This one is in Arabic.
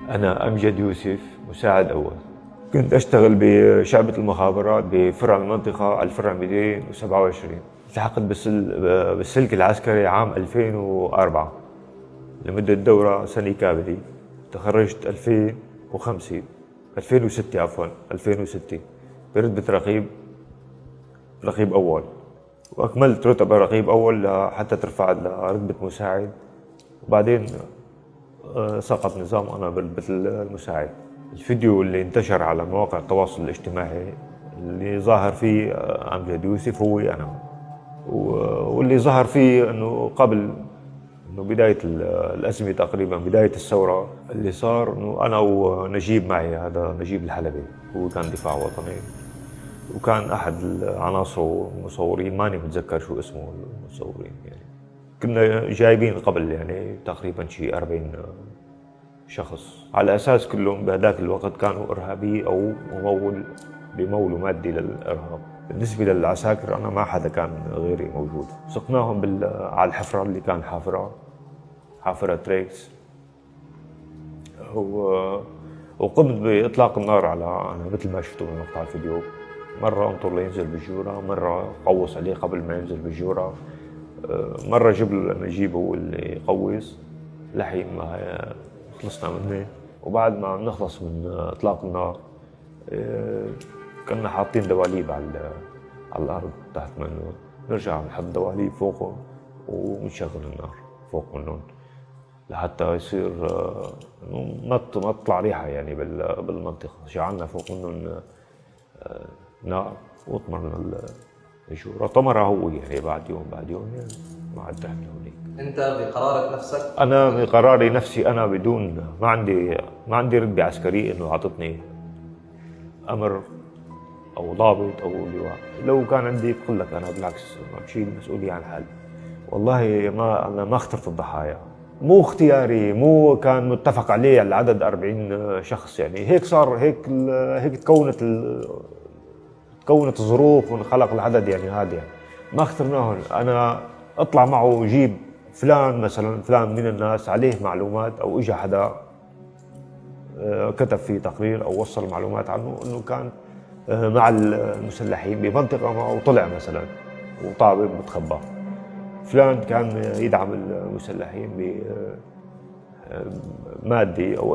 أنا أمجد يوسف، مساعد أول. كنت أشتغل بشعبة المخابرات بفرع المنطقة الفرع 227. التحقت بالسلك العسكري عام 2004 لمدة دورة سنة كاملة. تخرجت 2006 عفوا 2006 برتبة رقيب أول، وأكملت رتبة رقيب أول حتى ترفعت لرتبة مساعد، وبعدين سقط نظام أنا برتبة المساعد. الفيديو اللي انتشر على مواقع التواصل الاجتماعي اللي ظاهر فيه أمجد يوسف هو أنا، واللي ظهر فيه أنه قبل انه بداية الأزمة تقريبا، بداية الثورة اللي صار، انه انا ونجيب معي، هذا نجيب الحلبي، هو كان دفاع وطني وكان احد العناصر المصورين، ماني متذكر شو اسمه المصورين يعني. كنا جايبين قبل يعني تقريبا شي 40 شخص، على اساس كلهم بهذاك الوقت كانوا ارهابي او بمولوا مادي للارهاب. بالنسبة للعساكر أنا ما حدا كان غيري موجود، سقناهم على الحفرة اللي كان حافرة ريكس، وقمت بإطلاق النار على أنا مثل ما شفتوا من مقطع الفيديو. مرة انطر لينزل بالجورة، مرة قوص عليه قبل ما ينزل بالجورة، مرة نجيب هو اللي يقوص لحين ما خلصنا منه. وبعد ما نخلص من إطلاق النار كنا حاطين دواليب على الأرض تحت منه، نرجع نحط دواليب فوقهم ونشغل النار فوق منهم لحتى يصير ما تطلع ريحة يعني بالمنطقة. شعلنا فوق منهم نار وطمرنا الجورة. طمرها هو يعني بعد يوم يعني ما عاد رحنا هونيك. أنت بقرارك نفسك؟ أنا بقراري نفسي، أنا بدون ما عندي رتبة عسكرية إنه عطتني أمر أو ضابط أو لواء. لو كان عندي بقول لك أنا بالعكس ما بشيل المسؤولية عن حالي. والله أنا ما اخترت الضحايا، مو اختياري، مو كان متفق عليه العدد 40 شخص يعني. هيك صار، هيك تكونت الظروف وانخلق العدد يعني. هذا يعني ما اخترناهم. أنا أطلع معه جيب فلان مثلا، فلان من الناس عليه معلومات، أو إجا حدا كتب فيه تقرير أو وصل معلومات عنه إنه كان مع المسلحين بمنطقة معه وطلع مثلا وطابب متخبى. فلان كان يدعم المسلحين بمادي أو